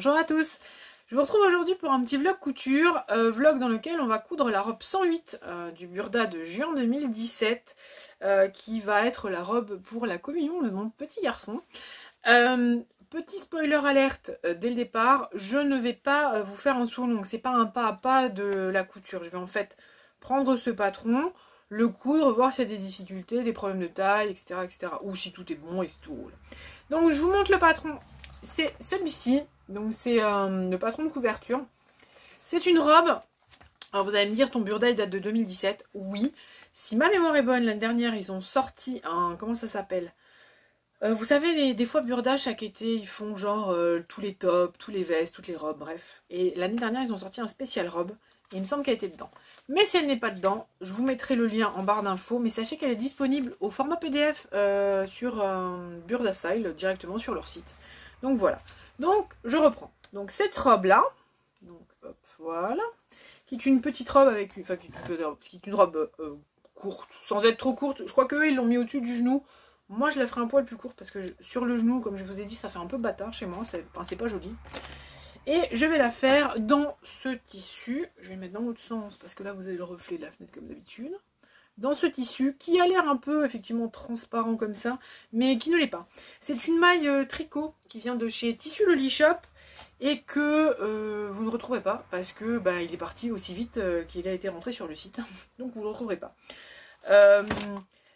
Bonjour à tous, je vous retrouve aujourd'hui pour un petit vlog couture, vlog dans lequel on va coudre la robe 108 du Burda de juin 2017, qui va être la robe pour la communion de mon petit garçon. Petit spoiler alerte dès le départ, je ne vais pas vous faire un sourd, donc c'est pas un pas à pas de la couture. Je vais en fait prendre ce patron, le coudre, voir s'il y a des difficultés, des problèmes de taille, etc., etc. Ou si tout est bon et si tout roule. Donc je vous montre le patron, c'est celui-ci. Donc c'est le patron de couverture. C'est une robe. Alors vous allez me dire, ton Burda il date de 2017. Oui. Si ma mémoire est bonne, l'année dernière ils ont sorti un... Comment ça s'appelle, vous savez, des fois Burda, chaque été, ils font genre tous les tops, tous les vestes, toutes les robes, bref. Et l'année dernière, ils ont sorti un spécial robe. Et il me semble qu'elle était dedans. Mais si elle n'est pas dedans, je vous mettrai le lien en barre d'infos. Mais sachez qu'elle est disponible au format PDF sur Burda Style, directement sur leur site. Donc voilà. Donc, je reprends. Donc cette robe-là, donc hop, voilà, qui est une petite robe avec une... Enfin, qui est une robe courte, sans être trop courte. Je crois qu'eux, ils l'ont mis au-dessus du genou. Moi, je la ferai un poil plus courte parce que sur le genou, comme je vous ai dit, ça fait un peu bâtard chez moi. C'est pas joli. Et je vais la faire dans ce tissu. Je vais le mettre dans l'autre sens parce que là, vous avez le reflet de la fenêtre comme d'habitude. Dans ce tissu qui a l'air un peu effectivement transparent comme ça, mais qui ne l'est pas. C'est une maille tricot qui vient de chez Tissu Loli Shop et que vous ne retrouvez pas parce que bah, il est parti aussi vite qu'il a été rentré sur le site. Donc vous ne le retrouverez pas.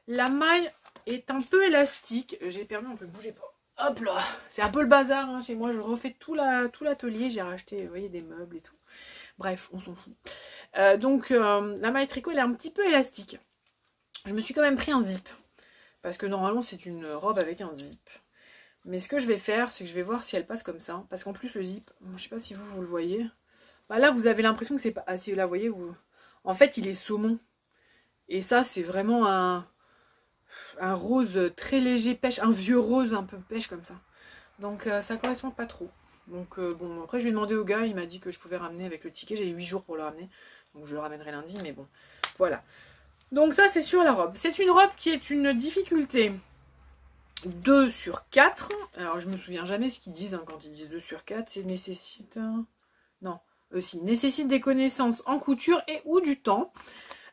La maille est un peu élastique. J'ai permis, on peut bouger pas. Hop là, c'est un peu le bazar hein, chez moi. Je refais tout l'atelier. J'ai racheté, vous voyez, des meubles et tout. Bref, on s'en fout. Donc la maille tricot, elle est un petit peu élastique. Je me suis quand même pris un zip. Parce que normalement, c'est une robe avec un zip. Mais ce que je vais faire, c'est que je vais voir si elle passe comme ça. Parce qu'en plus, le zip, je sais pas si vous le voyez. Bah là, vous avez l'impression que c'est pas... Ah si, là, vous voyez, en fait, il est saumon. Et ça, c'est vraiment un rose très léger, pêche. Un vieux rose un peu pêche comme ça. Donc, ça correspond pas trop. Donc, bon, après, je lui ai demandé au gars. Il m'a dit que je pouvais ramener avec le ticket. J'ai 8 jours pour le ramener. Donc, je le ramènerai lundi. Mais bon, voilà. Donc ça c'est sur la robe. C'est une robe qui est une difficulté 2 sur 4. Alors je me souviens jamais ce qu'ils disent hein, quand ils disent 2 sur 4. C'est nécessite... Non, si. Nécessite des connaissances en couture et ou du temps.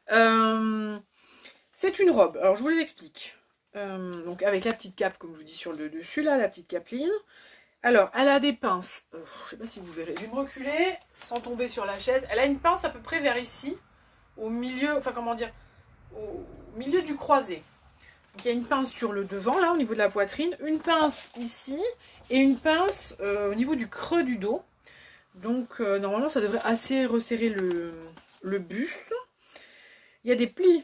C'est une robe. Alors je vous l'explique. Donc avec la petite cape comme je vous dis sur le dessus là, la petite capeline. Alors elle a des pinces. Je sais pas si vous verrez. Je vais me reculer sans tomber sur la chaise. Elle a une pince à peu près vers ici. Au milieu, enfin comment dire, au milieu du croisé. Donc il y a une pince sur le devant, là, au niveau de la poitrine, une pince ici, et une pince au niveau du creux du dos. Donc normalement, ça devrait assez resserrer le buste. Il y a des plis,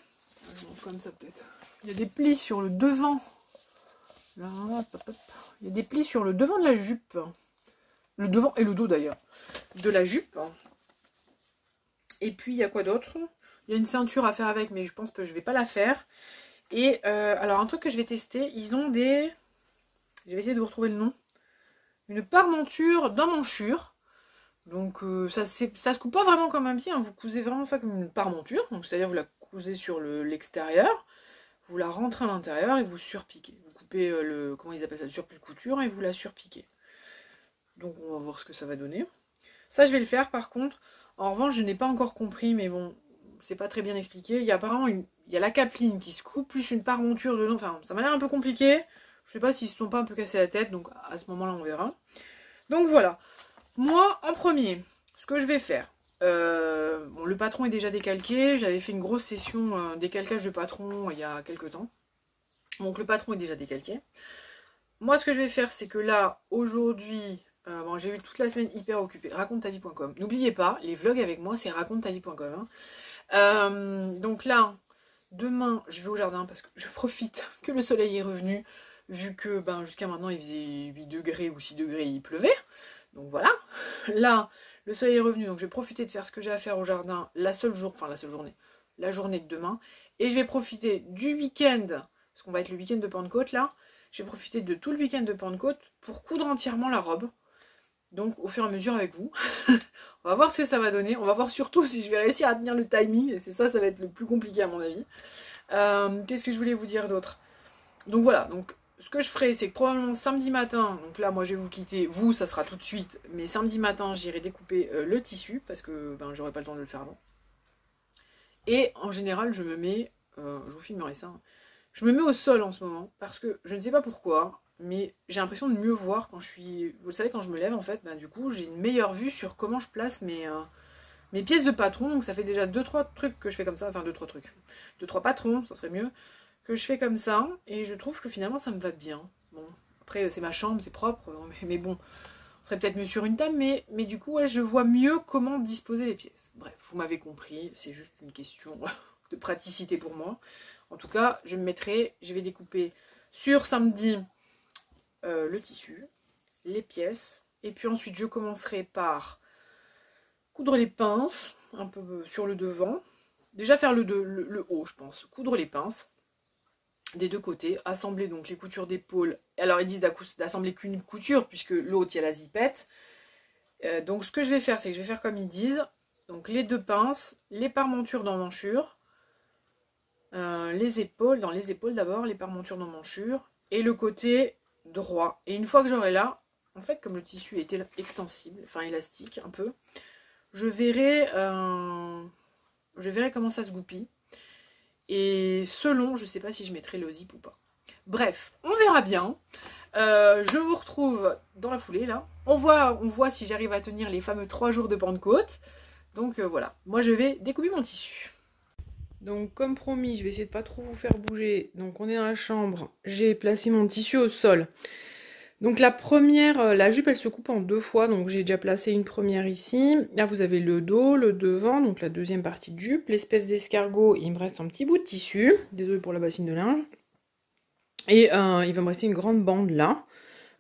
comme ça peut-être. Il y a des plis sur le devant. Là, hop, hop, hop. Il y a des plis sur le devant de la jupe. Le devant et le dos d'ailleurs. De la jupe. Et puis il y a quoi d'autre ? Il y a une ceinture à faire avec, mais je pense que je vais pas la faire. Et alors, un truc que je vais tester, ils ont des... Je vais essayer de vous retrouver le nom. Une parmenture d'emmanchure. Donc, ça se coupe pas vraiment comme un pied. Hein. Vous cousez vraiment ça comme une parmenture. Donc, c'est-à-dire, vous la cousez sur l'extérieur. Vous la rentrez à l'intérieur et vous surpiquez. Vous coupez comment ils appellent ça, le surplus de couture et vous la surpiquez. Donc, on va voir ce que ça va donner. Ça, je vais le faire, par contre. En revanche, je n'ai pas encore compris, mais bon... C'est pas très bien expliqué. Il y a apparemment il y a la capeline qui se coupe, plus une parmenture dedans. Enfin, ça m'a l'air un peu compliqué. Je sais pas s'ils se sont pas un peu cassés la tête. Donc à ce moment-là, on verra. Donc voilà. Moi, en premier, ce que je vais faire. Bon, le patron est déjà décalqué. J'avais fait une grosse session décalcage de patron il y a quelques temps. Donc le patron est déjà décalqué. Moi, ce que je vais faire, c'est que là, aujourd'hui... bon, j'ai eu toute la semaine hyper occupée. Raconte-ta-vie.com. N'oubliez pas, les vlogs avec moi, c'est raconte-ta-vie.com. Hein. Donc là, demain, je vais au jardin parce que je profite que le soleil est revenu. Vu que ben, jusqu'à maintenant, il faisait 8 degrés ou 6 degrés et il pleuvait. Donc voilà. Là, le soleil est revenu. Donc je vais profiter de faire ce que j'ai à faire au jardin la journée. La journée de demain. Et je vais profiter du week-end. Parce qu'on va être le week-end de Pentecôte là. Je vais profiter de tout le week-end de Pentecôte pour coudre entièrement la robe. Donc au fur et à mesure avec vous. On va voir ce que ça va donner. On va voir surtout si je vais réussir à tenir le timing. Et c'est ça, ça va être le plus compliqué à mon avis. Qu'est-ce que je voulais vous dire d'autre? Donc voilà, donc ce que je ferai, c'est que probablement samedi matin, donc là moi je vais vous quitter, vous ça sera tout de suite, mais samedi matin j'irai découper le tissu, parce que ben, j'aurai pas le temps de le faire avant. Et en général je me mets, je vous filmerai ça, hein. Je me mets au sol en ce moment, parce que je ne sais pas pourquoi, mais j'ai l'impression de mieux voir quand je suis... Vous le savez, quand je me lève en fait, ben, du coup j'ai une meilleure vue sur comment je place mes pièces de patron, donc ça fait déjà 2-3 trucs que je fais comme ça, enfin 2-3 trucs, 2-3 patrons, ça serait mieux, que je fais comme ça, et je trouve que finalement ça me va bien. Bon, après c'est ma chambre, c'est propre, mais bon, on serait peut-être mieux sur une table, mais du coup ouais, je vois mieux comment disposer les pièces. Bref, vous m'avez compris, c'est juste une question de praticité pour moi. En tout cas, je vais découper sur samedi le tissu, les pièces, et puis ensuite je commencerai par coudre les pinces, un peu sur le devant, déjà faire le haut je pense, coudre les pinces, des deux côtés, assembler donc les coutures d'épaule. Alors ils disent d'assembler qu'une couture puisque l'autre il y a la zipette. Donc ce que je vais faire, c'est que je vais faire comme ils disent. Donc les deux pinces, les parmentures d'emmanchure, les épaules, dans les épaules d'abord, les parmentures d'emmanchure, et le côté droit. Et une fois que j'aurai là, en fait comme le tissu est extensible, enfin élastique un peu, je verrai comment ça se goupille. Et selon, je sais pas si je mettrai le zip ou pas. Bref, on verra bien. Je vous retrouve dans la foulée là. On voit si j'arrive à tenir les fameux 3 jours de Pentecôte. Donc voilà, moi je vais découper mon tissu. Donc comme promis, je vais essayer de pas trop vous faire bouger. Donc on est dans la chambre, j'ai placé mon tissu au sol. Donc la première, la jupe elle se coupe en 2 fois, donc j'ai déjà placé une première ici. Là vous avez le dos, le devant, donc la deuxième partie de jupe, l'espèce d'escargot, il me reste un petit bout de tissu, désolé pour la bassine de linge. Et il va me rester une grande bande là.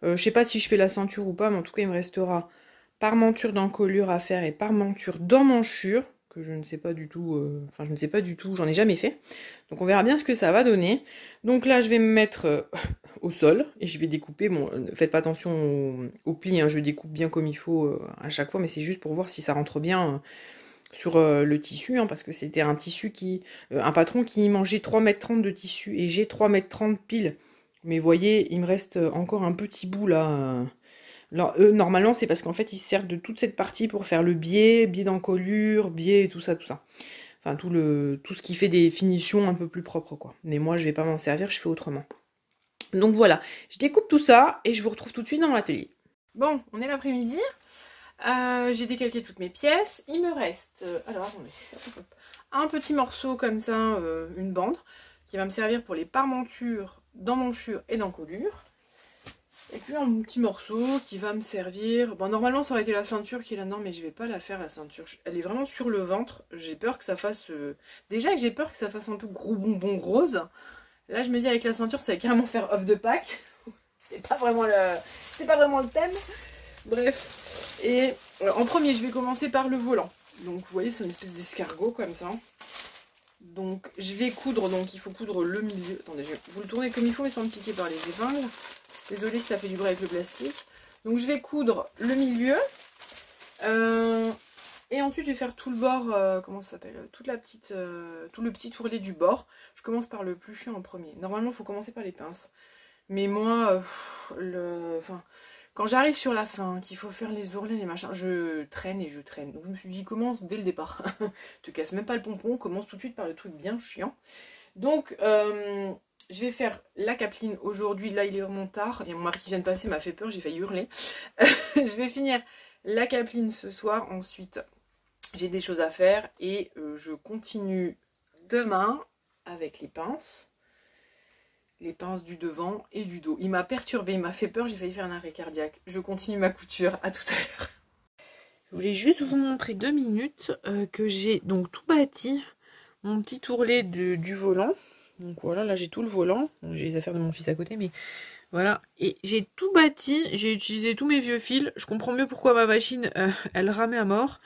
Je sais pas si je fais la ceinture ou pas, mais en tout cas il me restera parmenture d'encolure à faire et parmenture d'emmanchure, que je ne sais pas du tout, je ne sais pas du tout, j'en ai jamais fait. Donc on verra bien ce que ça va donner. Donc là je vais me mettre au sol et je vais découper. Bon, faites pas attention au pli, hein, je découpe bien comme il faut à chaque fois, mais c'est juste pour voir si ça rentre bien sur le tissu, hein, parce que c'était un tissu un patron qui mangeait 3,30 m de tissu et j'ai 3,30 m pile. Mais voyez, il me reste encore un petit bout là. Alors, normalement, c'est parce qu'en fait, ils se servent de toute cette partie pour faire le biais d'encolure, biais et tout ça, tout ça. Enfin, tout ce qui fait des finitions un peu plus propres, quoi. Mais moi, je vais pas m'en servir, je fais autrement. Donc voilà, je découpe tout ça et je vous retrouve tout de suite dans l'atelier. Bon, on est l'après-midi. J'ai décalqué toutes mes pièces. Il me reste, alors attendez, un petit morceau comme ça, une bande, qui va me servir pour les parmentures d'emmanchure et d'encolure. Et puis un petit morceau qui va me servir... Bon, normalement ça aurait été la ceinture qui est là-dedans, mais je vais pas la faire la ceinture. Elle est vraiment sur le ventre. J'ai peur que ça fasse... Déjà que j'ai peur que ça fasse un peu gros bonbon rose. Là je me dis avec la ceinture ça va carrément faire off de Pâques. C'est pas vraiment le thème. Bref. Et en premier je vais commencer par le volant. Donc vous voyez c'est une espèce d'escargot comme ça. Donc je vais coudre, donc il faut coudre le milieu. Attendez, je vais vous le tourner comme il faut mais sans me piquer par les épingles. Désolée si ça fait du bruit avec le plastique. Donc je vais coudre le milieu. Et ensuite je vais faire tout le bord, comment ça s'appelle, tout le petit tourlet du bord. Je commence par le plus chiant en premier. Normalement il faut commencer par les pinces. Mais moi, quand j'arrive sur la fin, qu'il faut faire les ourlets, les machins, je traîne et je traîne. Donc je me suis dit commence dès le départ. Tu casses même pas le pompon, commence tout de suite par le truc bien chiant. Donc je vais faire la capeline aujourd'hui. Là, il est vraiment tard. Il y a mon mari qui vient de passer, m'a fait peur, j'ai failli hurler. Je vais finir la capeline ce soir. Ensuite, j'ai des choses à faire. Et je continue demain avec les pinces. Les pinces du devant et du dos. Il m'a perturbé, il m'a fait peur, j'ai failli faire un arrêt cardiaque. Je continue ma couture. À tout à l'heure. Je voulais juste vous montrer 2 minutes que j'ai donc tout bâti. Mon petit tourlet du volant. Donc voilà, là j'ai tout le volant. J'ai les affaires de mon fils à côté, mais voilà. Et j'ai tout bâti, j'ai utilisé tous mes vieux fils. Je comprends mieux pourquoi ma machine, elle ramait à mort.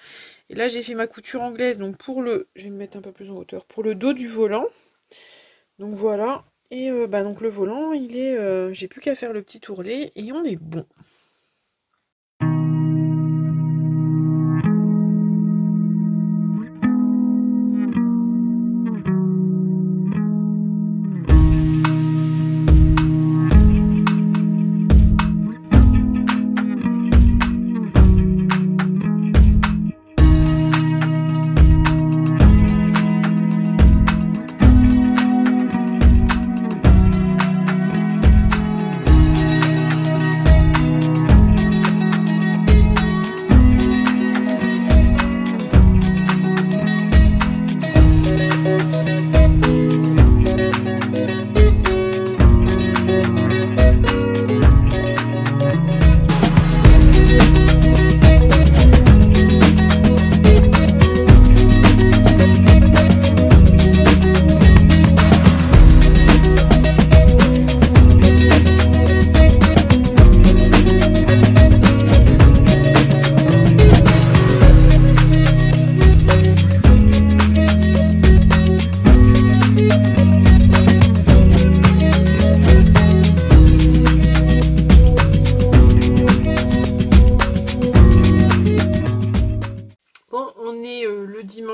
Et là j'ai fait ma couture anglaise, donc pour je vais me mettre un peu plus en hauteur, pour le dos du volant. Donc voilà. Et donc le volant, il est, j'ai plus qu'à faire le petit tourlet et on est bon.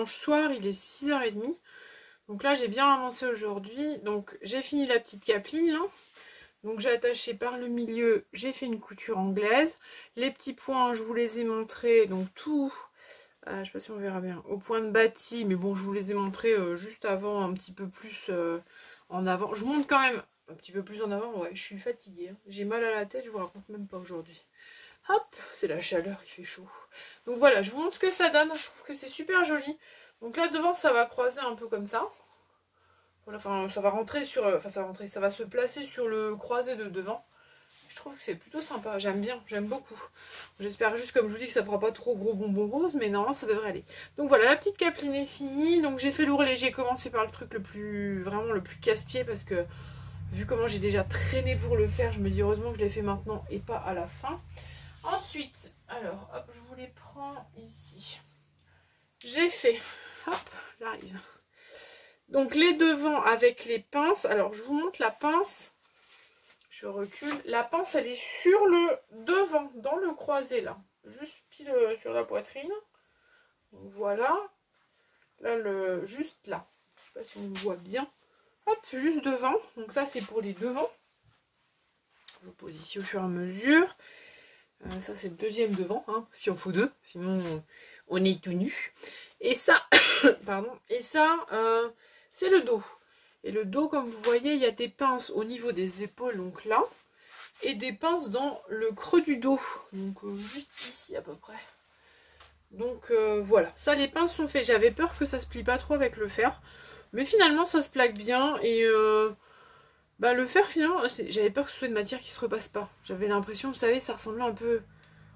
dimanche soir, il est 6h30. Donc là, j'ai bien avancé aujourd'hui. Donc j'ai fini la petite capeline là. Donc j'ai attaché par le milieu, j'ai fait une couture anglaise. Les petits points, je vous les ai montrés. Donc tout, je sais pas si on verra bien, au point de bâti. Mais bon, je vous les ai montrés juste avant, un petit peu plus en avant. Je vous montre quand même un petit peu plus en avant. Ouais, je suis fatiguée. Hein. J'ai mal à la tête, je vous raconte même pas aujourd'hui. Hop, c'est la chaleur, il fait chaud. Donc voilà, je vous montre ce que ça donne. Je trouve que c'est super joli. Donc là devant, ça va croiser un peu comme ça. Voilà, enfin, ça va rentrer sur... Enfin, ça va se placer sur le croisé de devant. Je trouve que c'est plutôt sympa. J'aime bien, j'aime beaucoup. J'espère juste, comme je vous dis, que ça fera pas trop gros bonbon rose, mais normalement, ça devrait aller. Donc voilà, la petite capeline est finie. Donc j'ai fait l'ourlet. J'ai commencé par le truc le plus... Vraiment le plus casse-pied, parce que... Vu comment j'ai déjà traîné pour le faire, je me dis heureusement que je l'ai fait maintenant et pas à la fin. Ensuite, alors, hop, je vous les prends ici. J'ai fait, hop, j'arrive. Donc les devants avec les pinces. Alors, je vous montre la pince. Je recule. La pince, elle est sur le devant, dans le croisé, là. Juste pile sur la poitrine. Donc, voilà. Là, juste là. Je sais pas si on voit bien. Hop, juste devant. Donc ça, c'est pour les devants. Je pose ici au fur et à mesure. Ça c'est le deuxième devant, hein, s'il en faut deux, sinon on est tout nu. Et ça, pardon, et ça c'est le dos. Et le dos, comme vous voyez, il y a des pinces au niveau des épaules, donc là, et des pinces dans le creux du dos, donc juste ici à peu près. Donc voilà, ça les pinces sont faites. J'avais peur que ça se plie pas trop avec le fer, mais finalement ça se plaque bien et bah le fer finalement, j'avais peur que ce soit une matière qui se repasse pas. J'avais l'impression, vous savez, ça ressemblait un peu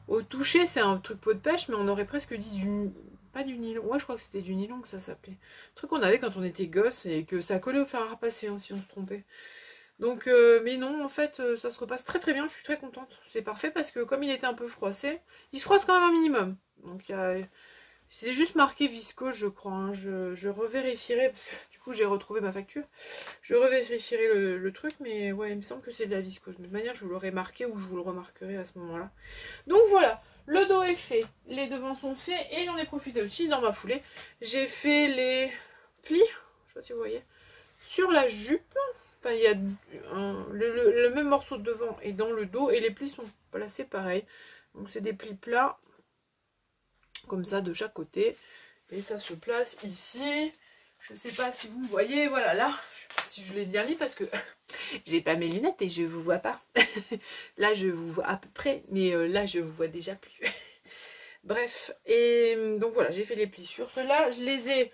au toucher, c'est un truc pot de pêche, mais on aurait presque dit du... Pas du nylon, ouais je crois que c'était du nylon que ça s'appelait. Un truc qu'on avait quand on était gosse et que ça collait au fer à repasser hein, si on se trompait. Donc, mais non, en fait, ça se repasse très très bien, je suis très contente. C'est parfait parce que comme il était un peu froissé, il se froisse quand même un minimum. Donc c'est juste marqué viscose je crois, hein. Je revérifierai parce que du coup j'ai retrouvé ma facture. Je revérifierai le truc, mais ouais, il me semble que c'est de la viscose. De toute manière, je vous l'aurai marqué ou je vous le remarquerai à ce moment-là. Donc voilà, le dos est fait, les devants sont faits et j'en ai profité aussi dans ma foulée. J'ai fait les plis, je sais pas si vous voyez, sur la jupe. Enfin, il y a le même morceau de devant et dans le dos et les plis sont placés pareil. Donc c'est des plis plats, comme ça de chaque côté. Et ça se place ici. Je sais pas si vous voyez, voilà là, je sais pas si je l'ai bien mis parce que j'ai pas mes lunettes et je vous vois pas. Là je vous vois à peu près, mais là je vous vois déjà plus. Bref, et donc voilà, j'ai fait les plis sur ceux-là. Je les ai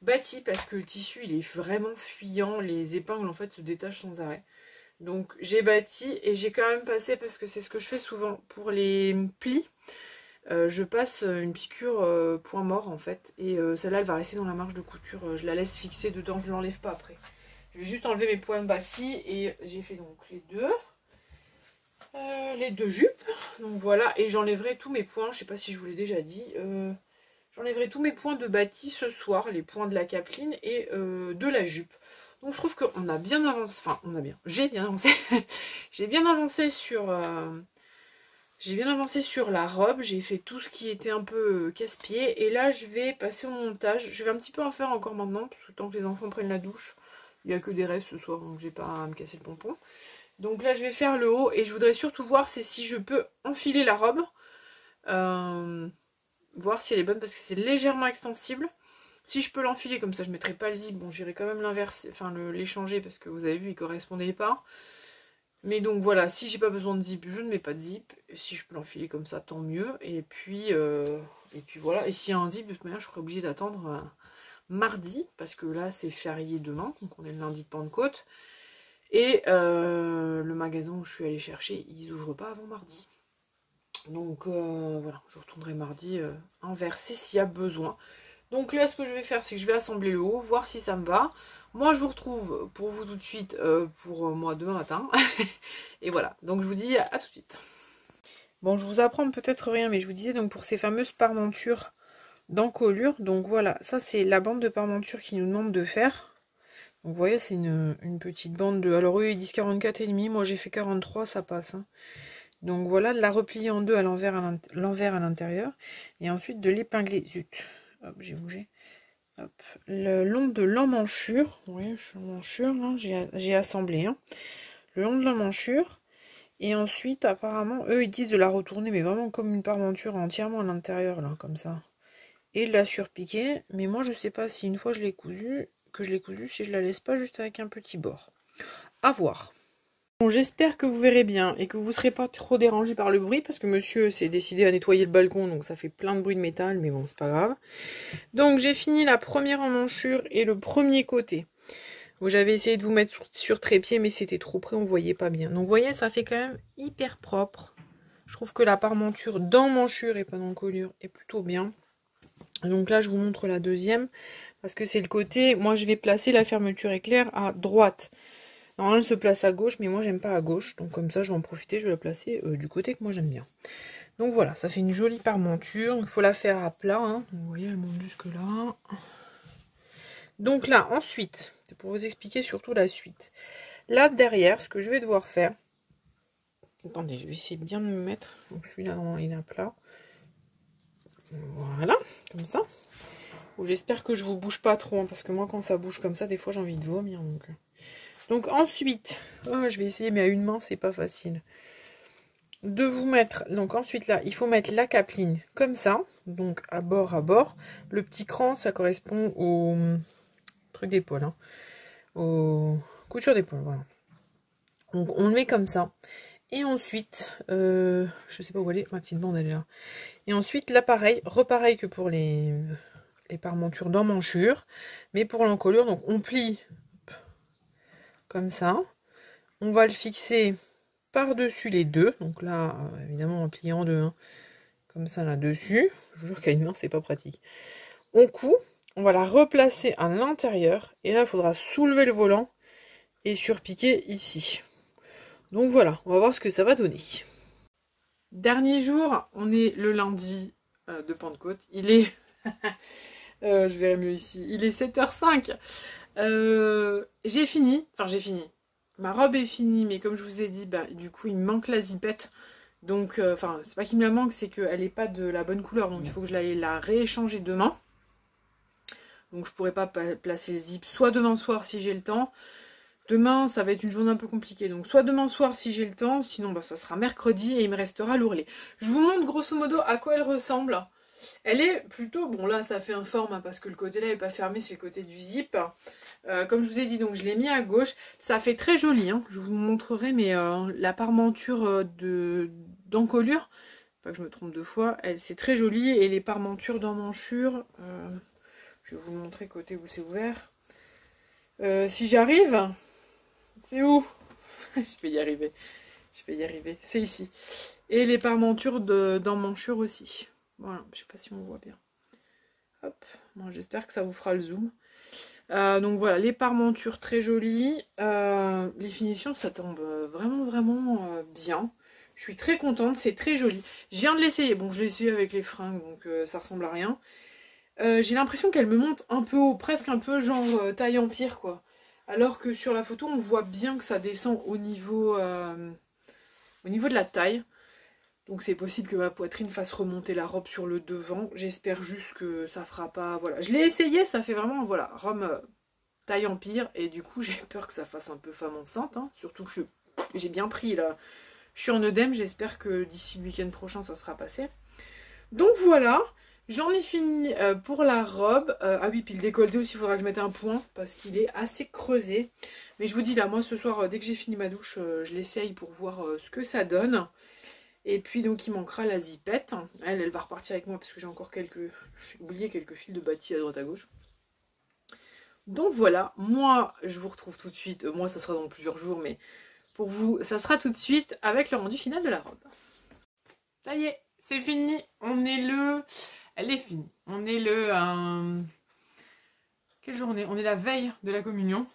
bâtis parce que le tissu il est vraiment fuyant. Les épingles en fait se détachent sans arrêt. Donc j'ai bâti et j'ai quand même passé, parce que c'est ce que je fais souvent pour les plis. Je passe une piqûre point mort en fait, et celle-là elle va rester dans la marge de couture, je la laisse fixer dedans, je l'enlève pas après. Je vais juste enlever mes points de bâti et j'ai fait donc les deux jupes, donc voilà, et j'enlèverai tous mes points, je sais pas si je vous l'ai déjà dit, j'enlèverai tous mes points de bâti ce soir, les points de la capeline et de la jupe. Donc je trouve qu'on a bien avancé, enfin j'ai bien avancé, j'ai bien avancé sur... J'ai bien avancé sur la robe, j'ai fait tout ce qui était un peu casse-pied. Et là, je vais passer au montage. Je vais un petit peu en faire encore maintenant, parce que tant que les enfants prennent la douche, il n'y a que des restes ce soir, donc j'ai pas à me casser le pompon. Donc là, je vais faire le haut, et je voudrais surtout voir si je peux enfiler la robe. Voir si elle est bonne, parce que c'est légèrement extensible. Si je peux l'enfiler, comme ça je mettrai pas le zip. Bon, j'irai quand même l'inverser, enfin l'échanger, parce que vous avez vu, il correspondait pas. Mais donc voilà, si j'ai pas besoin de zip, je ne mets pas de zip. Si je peux l'enfiler comme ça, tant mieux. Et puis voilà. Et s'il y a un zip, de toute manière, je serai obligée d'attendre mardi. Parce que là, c'est férié demain. Donc on est le lundi de Pentecôte. Et le magasin où je suis allée chercher, ils ouvrent pas avant mardi. Donc voilà, je retournerai mardi inverser s'il y a besoin. Donc là, ce que je vais faire, c'est que je vais assembler le haut, voir si ça me va. Moi, je vous retrouve pour vous tout de suite pour moi demain matin. Et voilà, donc je vous dis à tout de suite. Bon, je vous apprends peut-être rien, mais je vous disais donc pour ces fameuses parmentures d'encolure. Donc voilà, ça c'est la bande de parmenture qui nous demande de faire. Donc vous voyez, c'est une petite bande de... Alors eux, ils disent 44,5, moi j'ai fait 43, ça passe. Hein. Donc voilà, de la replier en deux à l'envers à l'intérieur. Et ensuite de l'épingler. Zut, hop, j'ai bougé. Hop, le long de l'emmanchure, oui, l'emmanchure, là, j'ai assemblé, hein, le long de l'emmanchure, et ensuite, apparemment, eux, ils disent de la retourner, mais vraiment comme une parmenture entièrement à l'intérieur, là, comme ça, et de la surpiquer, mais moi, je sais pas si une fois je l'ai cousue, si je la laisse pas juste avec un petit bord. À voir. Bon, j'espère que vous verrez bien et que vous ne serez pas trop dérangé par le bruit parce que monsieur s'est décidé à nettoyer le balcon donc ça fait plein de bruit de métal mais bon c'est pas grave. Donc j'ai fini la première emmanchure et le premier côté. J'avais essayé de vous mettre sur trépied mais c'était trop près, on voyait pas bien. Donc vous voyez ça fait quand même hyper propre. Je trouve que la parmenture d'emmanchure et pas d'encolure est plutôt bien. Donc là je vous montre la deuxième parce que c'est le côté, moi je vais placer la fermeture éclair à droite. Normalement, elle se place à gauche, mais moi, j'aime pas à gauche. Donc, comme ça, je vais en profiter, je vais la placer du côté que moi, j'aime bien. Donc, voilà, ça fait une jolie parmenture. Il faut la faire à plat. Hein. Vous voyez, elle monte jusque là. Donc là, ensuite, c'est pour vous expliquer surtout la suite. Là, derrière, ce que je vais devoir faire... Attendez, je vais essayer de bien me mettre. Donc, celui-là, il est à plat. Voilà, comme ça. Bon, j'espère que je vous bouge pas trop, hein, parce que moi, quand ça bouge comme ça, des fois, j'ai envie de vomir. Donc ensuite, je vais essayer, mais à une main, c'est pas facile. De vous mettre, donc ensuite là, il faut mettre la capeline comme ça, donc à bord. Le petit cran, ça correspond au truc d'épaule, hein, aux coutures d'épaule, voilà. Donc on le met comme ça. Et ensuite, je sais pas où elle est, ma petite bande elle est là. Et ensuite, là pareil, repareil que pour les parmentures d'emmanchure, mais pour l'encolure, donc on plie comme ça. On va le fixer par-dessus les deux. Donc là, évidemment, en pliant en deux. Hein, comme ça là-dessus. Je vous jure qu'à une main, c'est pas pratique. On coud. On va la replacer à l'intérieur. Et là, il faudra soulever le volant et surpiquer ici. Donc voilà, on va voir ce que ça va donner. Dernier jour, on est le lundi de Pentecôte. Il est... je verrai mieux ici. Il est 7h05. J'ai fini. Enfin, j'ai fini. Ma robe est finie, mais comme je vous ai dit, bah, du coup, il me manque la zipette. Donc, enfin, c'est pas qu'il me la manque, c'est qu'elle n'est pas de la bonne couleur. Donc, il faut que je l'aille la rééchanger demain. Donc, je pourrais pas placer le zip soit demain soir si j'ai le temps. Demain, ça va être une journée un peu compliquée. Donc, soit demain soir si j'ai le temps. Sinon, bah, ça sera mercredi et il me restera l'ourlet. Je vous montre grosso modo à quoi elle ressemble. Elle est plutôt... Bon, là, ça fait un forme hein, parce que le côté là n'est pas fermé, c'est le côté du zip. Comme je vous ai dit, donc je l'ai mis à gauche. Ça fait très joli, hein. Je vous montrerai, mais la parmenture d'encolure, pas que je me trompe deux fois, c'est très joli. Et les parmentures d'emmanchure, je vais vous montrer côté où c'est ouvert. Si j'arrive, c'est où? Je vais y arriver. Je vais y arriver. C'est ici. Et les parmentures d'emmanchure aussi. Voilà, je sais pas si on voit bien. Hop, bon, j'espère que ça vous fera le zoom. Donc voilà, les parmentures très jolies. Les finitions, ça tombe vraiment bien. Je suis très contente, c'est très joli. Je viens de l'essayer. Bon, je l'ai essayé avec les fringues, donc ça ressemble à rien. J'ai l'impression qu'elle me monte un peu haut, presque un peu genre taille empire, quoi. Alors que sur la photo, on voit bien que ça descend au niveau de la taille. Donc c'est possible que ma poitrine fasse remonter la robe sur le devant. J'espère juste que ça fera pas... Voilà, je l'ai essayé, ça fait vraiment, voilà, robe taille empire. Et du coup, j'ai peur que ça fasse un peu femme enceinte. Hein. Surtout que j'ai bien pris, là. Je suis en œdème, j'espère que d'ici le week-end prochain, ça sera passé. Donc voilà, j'en ai fini pour la robe. Ah oui, puis le décolleté aussi, il faudra que je mette un point. Parce qu'il est assez creusé. Mais je vous dis, là, moi, ce soir, dès que j'ai fini ma douche, je l'essaye pour voir ce que ça donne. Et puis donc il manquera la zipette. Elle va repartir avec moi parce que j'ai encore j'ai oublié quelques fils de bâtis à droite à gauche. Donc voilà, moi je vous retrouve tout de suite. Moi ça sera dans plusieurs jours, mais pour vous ça sera tout de suite avec le rendu final de la robe. Ça y est, c'est fini. Elle est finie. On est quelle journée? On est la veille de la communion.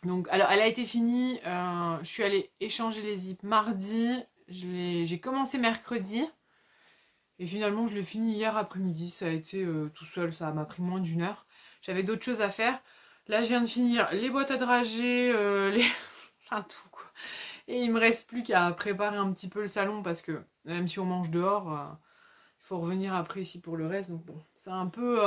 Donc alors elle a été finie. Je suis allée échanger les zips mardi. J'ai commencé mercredi et finalement je l'ai fini hier après-midi. Ça a été tout seul, ça m'a pris moins d'une heure. J'avais d'autres choses à faire. Là je viens de finir les boîtes à dragées, enfin tout quoi. Et il me reste plus qu'à préparer un petit peu le salon parce que même si on mange dehors, il faut revenir après ici pour le reste. Donc bon, c'est un peu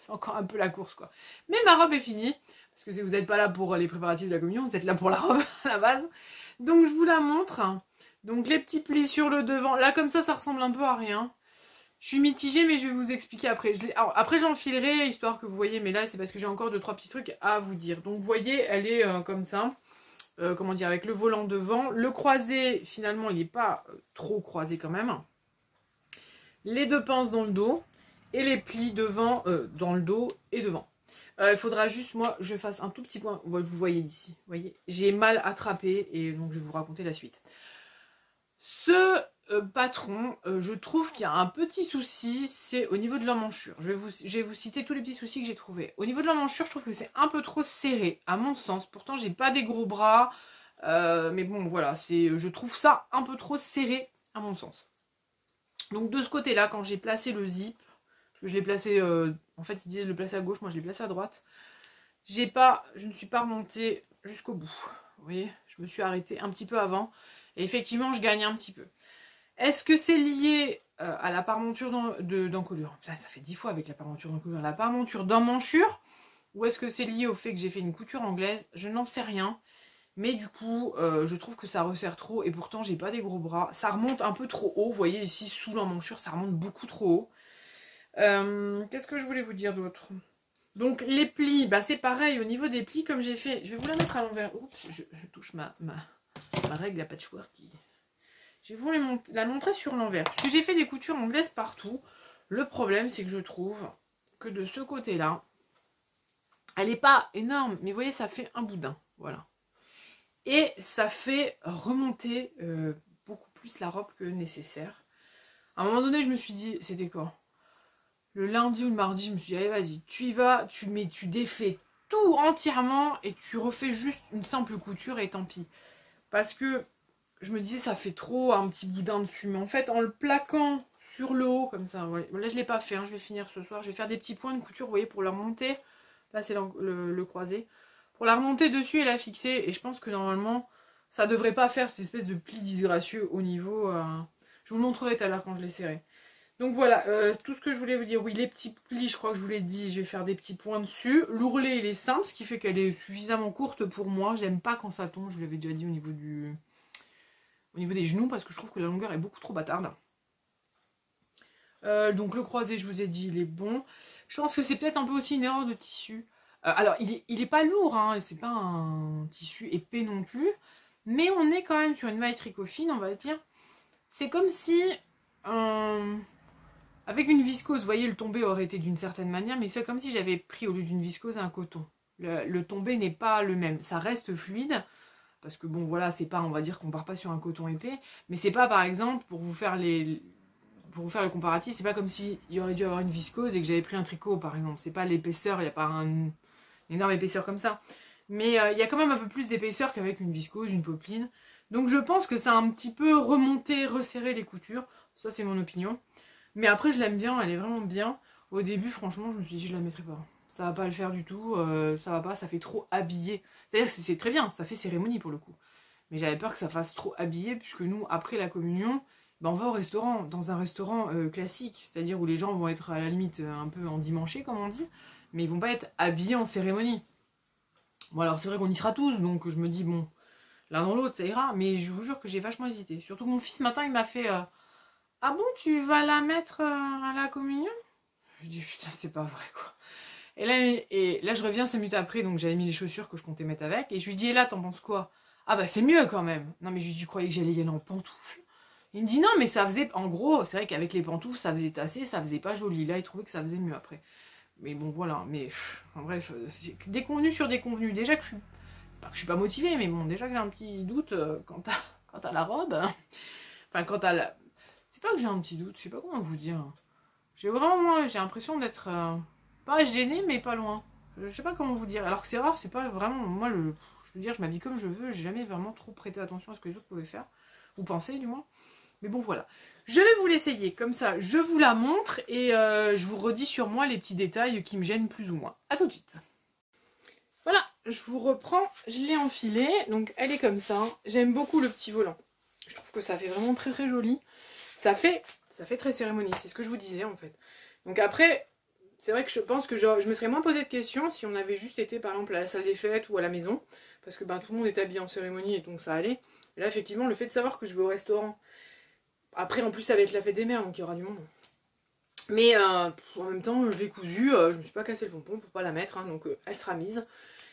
c'est encore un peu la course quoi. Mais ma robe est finie, parce que vous n'êtes pas là pour les préparatifs de la communion, vous êtes là pour la robe à la base. Donc je vous la montre. Donc les petits plis sur le devant, là comme ça ressemble un peu à rien. Je suis mitigée mais je vais vous expliquer après. Alors, après j'enfilerai histoire que vous voyez, mais là c'est parce que j'ai encore 2-3 petits trucs à vous dire. Donc vous voyez, elle est comme ça. Comment dire, avec le volant devant. Le croisé, finalement, il n'est pas trop croisé quand même. Les 2 pinces dans le dos. Et les plis devant, dans le dos et devant. Il faudra juste, moi, je fasse un tout petit point. Vous voyez d'ici. Vous voyez, j'ai mal attrapé et donc je vais vous raconter la suite. Ce patron, je trouve qu'il y a un petit souci, c'est au niveau de l'emmanchure. Je vais vous citer tous les petits soucis que j'ai trouvés. Au niveau de l'emmanchure, je trouve que c'est un peu trop serré, à mon sens. Pourtant, j'ai pas des gros bras, mais bon, voilà, je trouve ça un peu trop serré, à mon sens. Donc de ce côté-là, quand j'ai placé le zip, parce que je l'ai placé, en fait, il disait de le placer à gauche, moi je l'ai placé à droite, je ne suis pas remontée jusqu'au bout. Vous voyez, je me suis arrêtée un petit peu avant, et effectivement, je gagne un petit peu. Est-ce que c'est lié à la parmenture d'encolure? Ça fait 10 fois avec la parmenture d'encolure. La parmenture d'emmanchure? Ou est-ce que c'est lié au fait que j'ai fait une couture anglaise? Je n'en sais rien. Mais du coup, je trouve que ça resserre trop. Et pourtant, j'ai pas des gros bras. Ça remonte un peu trop haut. Vous voyez ici, sous l'emmanchure, ça remonte beaucoup trop haut. Qu'est-ce que je voulais vous dire d'autre? Donc, les plis, bah, c'est pareil. Au niveau des plis, comme j'ai fait... Je vais vous la mettre à l'envers. Oups, je touche ma règle à patchwork qui... Je vais vous la montrer sur l'envers. Parce que j'ai fait des coutures anglaises partout. Le problème, c'est que je trouve que de ce côté-là, elle n'est pas énorme. Mais vous voyez, ça fait un boudin. Voilà. Et ça fait remonter beaucoup plus la robe que nécessaire. À un moment donné, je me suis dit, c'était quoi? Le lundi ou le mardi, je me suis dit, allez, vas-y, tu y vas, tu défais tout entièrement et tu refais juste une simple couture et tant pis. Parce que je me disais ça fait trop un petit boudin dessus, mais en fait en le plaquant sur le haut comme ça, ouais. Là je l'ai pas fait, hein, je vais finir ce soir, je vais faire des petits points de couture, vous voyez, pour la remonter, là c'est le croisé, pour la remonter dessus et la fixer, et je pense que normalement ça devrait pas faire cette espèce de pli disgracieux au niveau, je vous le montrerai tout à l'heure quand je les serrai. Donc voilà, tout ce que je voulais vous dire, oui les petits plis, je crois que je vous l'ai dit, je vais faire des petits points dessus, l'ourlet il est simple, ce qui fait qu'elle est suffisamment courte pour moi, j'aime pas quand ça tombe, je vous l'avais déjà dit au niveau des genoux, parce que je trouve que la longueur est beaucoup trop bâtarde. Donc le croisé, je vous ai dit, il est bon. Je pense que c'est peut-être un peu aussi une erreur de tissu. Alors, il est pas lourd, hein, c'est pas un tissu épais non plus, mais on est quand même sur une maille tricot fine, on va dire. C'est comme si, avec une viscose, vous voyez, le tombé aurait été d'une certaine manière, mais c'est comme si j'avais pris au lieu d'une viscose un coton. Le tombé n'est pas le même, ça reste fluide, parce que bon voilà, c'est pas, on va dire qu'on part pas sur un coton épais, mais c'est pas par exemple, pour vous faire le comparatif, c'est pas comme si il y aurait dû avoir une viscose et que j'avais pris un tricot par exemple, c'est pas l'épaisseur, il n'y a pas une énorme épaisseur comme ça, mais il y a quand même un peu plus d'épaisseur qu'avec une viscose, une popeline, donc je pense que ça a un petit peu remonté, resserré les coutures, ça c'est mon opinion, mais après je l'aime bien, elle est vraiment bien. Au début franchement je me suis dit je la mettrai pas. Ça va pas le faire du tout, ça va pas, ça fait trop habillé. C'est-à-dire que c'est très bien, ça fait cérémonie pour le coup. Mais j'avais peur que ça fasse trop habillé, puisque nous, après la communion, ben on va au restaurant, dans un restaurant classique, c'est-à-dire où les gens vont être à la limite un peu endimanchés, comme on dit, mais ils vont pas être habillés en cérémonie. Bon alors c'est vrai qu'on y sera tous, donc je me dis bon, l'un dans l'autre ça ira, mais je vous jure que j'ai vachement hésité. Surtout que mon fils ce matin il m'a fait ah bon tu vas la mettre à la communion? Je dis putain c'est pas vrai quoi. Et là, je reviens 5 minutes après, donc j'avais mis les chaussures que je comptais mettre avec. Et je lui dis, et là, t'en penses quoi? Ah bah c'est mieux quand même. Non mais je lui dis, tu croyais que j'allais y aller en pantoufles? Il me dit, non mais ça faisait, en gros, c'est vrai qu'avec les pantoufles, ça faisait tasser, ça faisait pas joli. Là, il trouvait que ça faisait mieux après. Mais bon, voilà, mais en bref, déconvenu sur déconvenu. Déjà que je suis, c'est pas que je suis pas motivée, mais bon, déjà que j'ai un petit doute quant à la robe. Enfin, quant à la... C'est pas que j'ai un petit doute, je sais pas comment vous dire. J'ai vraiment, moi, j'ai l'impression d'être... pas gênée, mais pas loin. Je sais pas comment vous dire. Alors que c'est rare, c'est pas vraiment... Moi, je veux dire, je m'habille comme je veux. J'ai jamais vraiment trop prêté attention à ce que les autres pouvaient faire. Ou penser, du moins. Mais bon, voilà. Je vais vous l'essayer. Comme ça, je vous la montre. Et je vous redis sur moi les petits détails qui me gênent plus ou moins. A tout de suite. Voilà, je vous reprends. Je l'ai enfilée. Donc, elle est comme ça. J'aime beaucoup le petit volant. Je trouve que ça fait vraiment très très joli. Ça fait très cérémonie. C'est ce que je vous disais, en fait. Donc après... C'est vrai que je pense que je me serais moins posé de questions si on avait juste été par exemple à la salle des fêtes ou à la maison. Parce que ben, tout le monde est habillé en cérémonie et donc ça allait. Et là effectivement le fait de savoir que je vais au restaurant. Après en plus ça va être la fête des mères donc il y aura du monde. Mais en même temps je l'ai cousue, je me suis pas cassé le pompon pour pas la mettre. Hein, donc elle sera mise.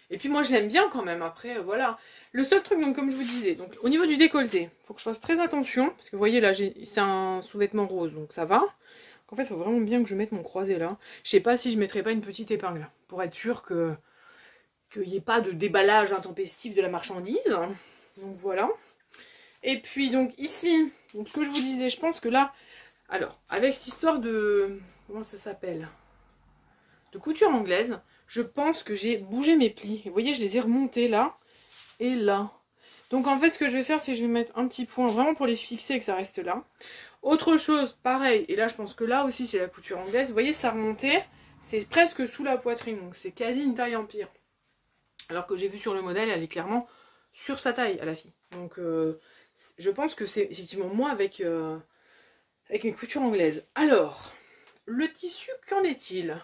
Et puis moi je l'aime bien quand même, après voilà. Le seul truc, donc comme je vous disais, donc au niveau du décolleté, il faut que je fasse très attention, parce que vous voyez là, c'est un sous-vêtement rose, donc ça va. En fait, il faut vraiment bien que je mette mon croisé là. Je sais pas si je mettrais pas une petite épingle, pour être sûr que qu'il n'y ait pas de déballage intempestif de la marchandise. Donc voilà. Et puis donc ici, donc ce que je vous disais, je pense que là, alors, avec cette histoire de, comment ça s'appelle, de couture anglaise, je pense que j'ai bougé mes plis. Et vous voyez, je les ai remontés là et là. Donc en fait, ce que je vais faire, c'est que je vais mettre un petit point vraiment pour les fixer et que ça reste là. Autre chose, pareil, et là je pense que là aussi c'est la couture anglaise. Vous voyez, ça remontait, c'est presque sous la poitrine, donc c'est quasi une taille empire. Alors que j'ai vu sur le modèle, elle est clairement sur sa taille à la fille. Donc je pense que c'est effectivement moi avec mes coutures anglaises. Alors, le tissu, qu'en est-il?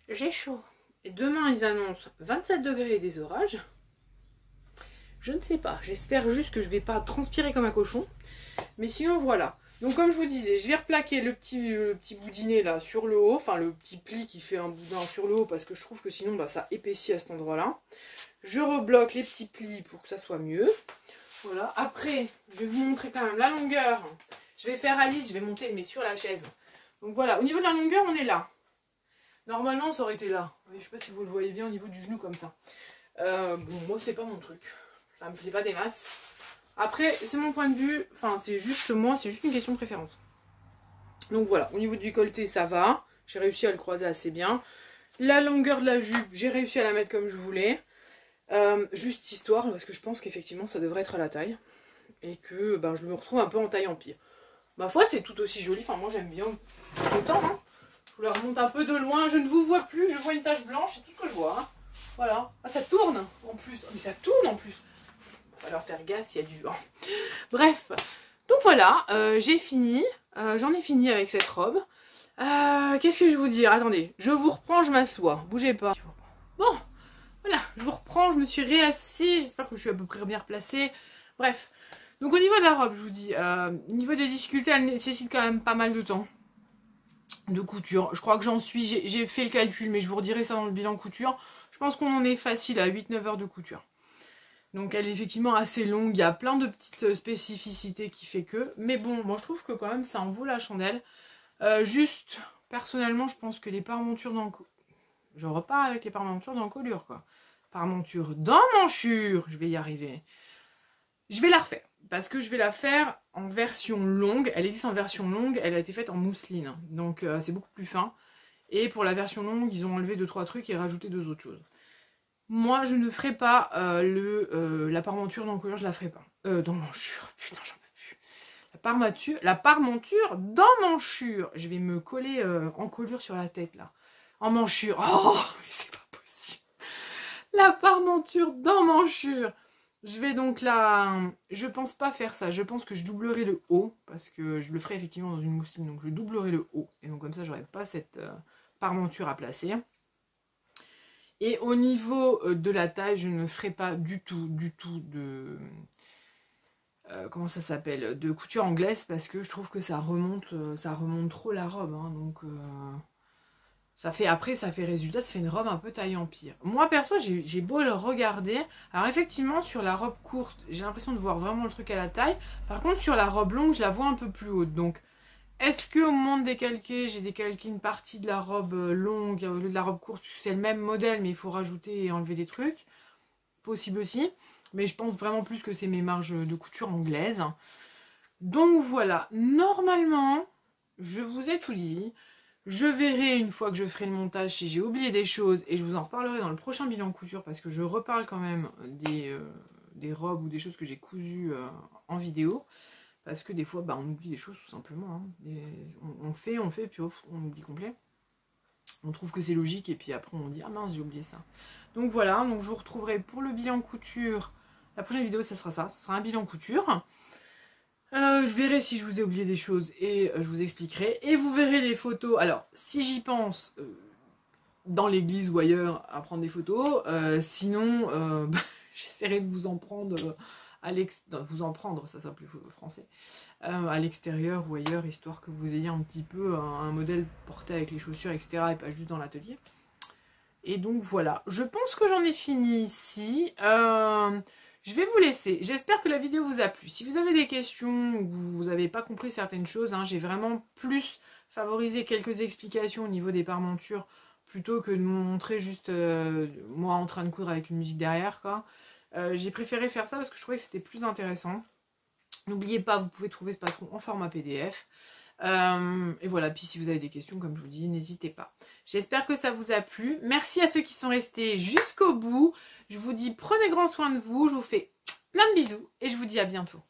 J'ai chaud. Et demain, ils annoncent 27 degrés et des orages. Je ne sais pas. J'espère juste que je ne vais pas transpirer comme un cochon. Mais sinon, voilà. Donc, comme je vous disais, je vais replaquer le petit boudinet là sur le haut. Enfin, le petit pli qui fait un boudin sur le haut. Parce que je trouve que sinon, bah, ça épaissit à cet endroit-là. Je rebloque les petits plis pour que ça soit mieux. Voilà. Après, je vais vous montrer quand même la longueur. Je vais faire Alice. Je vais monter, mais sur la chaise. Donc, voilà. Au niveau de la longueur, on est là. Normalement, ça aurait été là. Je ne sais pas si vous le voyez bien au niveau du genou comme ça. Bon, moi, c'est pas mon truc. Ça me plaît pas des masses. Après, c'est mon point de vue. Enfin, c'est juste moi, c'est juste une question de préférence. Donc voilà, au niveau du décolleté, ça va. J'ai réussi à le croiser assez bien. La longueur de la jupe, j'ai réussi à la mettre comme je voulais. Juste histoire, parce que je pense qu'effectivement, ça devrait être à la taille. Et que ben, je me retrouve un peu en taille empire. Ma foi, c'est tout aussi joli. Enfin, moi, j'aime bien. Autant, hein. Je vous la remonte un peu de loin. Je ne vous vois plus. Je vois une tache blanche. C'est tout ce que je vois. Hein. Voilà. Ah, ça tourne en plus. Mais ça tourne en plus. Il va falloir faire gaffe s'il y a du vent. Bref. Donc voilà. J'ai fini. J'en ai fini avec cette robe. Qu'est-ce que je vais vous dire? Attendez. Je vous reprends. Je m'assois. Bougez pas. Bon. Voilà. Je vous reprends. Je me suis réassise. J'espère que je suis à peu près bien replacée. Bref. Donc au niveau de la robe, je vous dis. Au niveau des difficultés, elle nécessite quand même pas mal de temps. De couture. Je crois que j'en suis, j'ai fait le calcul, mais je vous redirai ça dans le bilan couture. Je pense qu'on en est facile à 8-9 heures de couture. Donc elle est effectivement assez longue, il y a plein de petites spécificités qui fait que. Mais bon, moi je trouve que quand même ça en vaut la chandelle. Juste, personnellement, je pense que les parmentures d'encolure... Je repars avec les parmentures d'encolure, quoi. Parmenture d'emmanchure, je vais y arriver. Je vais la refaire. Parce que je vais la faire en version longue. Elle existe en version longue. Elle a été faite en mousseline. Donc c'est beaucoup plus fin. Et pour la version longue, ils ont enlevé 2-3 trucs et rajouté 2 autres choses. Moi, je ne ferai pas la parmenture d'encolure. Je la ferai pas. D'emmanchure. Putain, j'en peux plus. La parmenture d'emmanchure. Je vais me coller encolure sur la tête, là. Emmanchure. Oh, mais c'est pas possible. La parmenture d'emmanchure. Je vais donc là, je pense pas faire ça, je pense que je doublerai le haut, parce que je le ferai effectivement dans une mousseline, donc je doublerai le haut, et donc comme ça j'aurai pas cette parmenture à placer. Et au niveau de la taille, je ne ferai pas du tout de, comment ça s'appelle, de couture anglaise, parce que je trouve que ça remonte trop la robe, hein, donc... ça fait résultat, ça fait une robe un peu taille empire. Moi perso, j'ai beau le regarder. Alors effectivement, sur la robe courte, j'ai l'impression de voir vraiment le truc à la taille. Par contre, sur la robe longue, je la vois un peu plus haute. Donc, est-ce qu'au moment de décalquer, j'ai décalqué une partie de la robe longue au lieu de la robe courte, puisque c'est le même modèle, mais il faut rajouter et enlever des trucs. Possible aussi. Mais je pense vraiment plus que c'est mes marges de couture anglaises. Donc voilà, normalement, je vous ai tout dit. Je verrai une fois que je ferai le montage si j'ai oublié des choses et je vous en reparlerai dans le prochain bilan couture parce que je reparle quand même des robes ou des choses que j'ai cousues en vidéo parce que des fois bah, on oublie des choses tout simplement. Hein. On fait puis on oublie complet. On trouve que c'est logique et puis après on dit ah mince j'ai oublié ça. Donc voilà, donc je vous retrouverai pour le bilan couture. La prochaine vidéo ça sera ça, ce sera un bilan couture. Je verrai si je vous ai oublié des choses et je vous expliquerai. Et vous verrez les photos. Alors, si j'y pense, dans l'église ou ailleurs à prendre des photos. Sinon, j'essaierai de vous en prendre vous en prendre, ça c'est plus français, à l'extérieur ou ailleurs, histoire que vous ayez un petit peu un modèle porté avec les chaussures, etc. et pas juste dans l'atelier. Et donc voilà, je pense que j'en ai fini ici. Je vais vous laisser. J'espère que la vidéo vous a plu. Si vous avez des questions ou vous n'avez pas compris certaines choses, hein, j'ai vraiment plus favorisé quelques explications au niveau des parmentures plutôt que de me montrer juste moi en train de coudre avec une musique derrière, quoi. J'ai préféré faire ça parce que je trouvais que c'était plus intéressant. N'oubliez pas, vous pouvez trouver ce patron en format PDF. Et voilà, puis si vous avez des questions, comme je vous dis, n'hésitez pas. J'espère que ça vous a plu. Merci à ceux qui sont restés jusqu'au bout. Je vous dis, prenez grand soin de vous. Je vous fais plein de bisous et je vous dis à bientôt.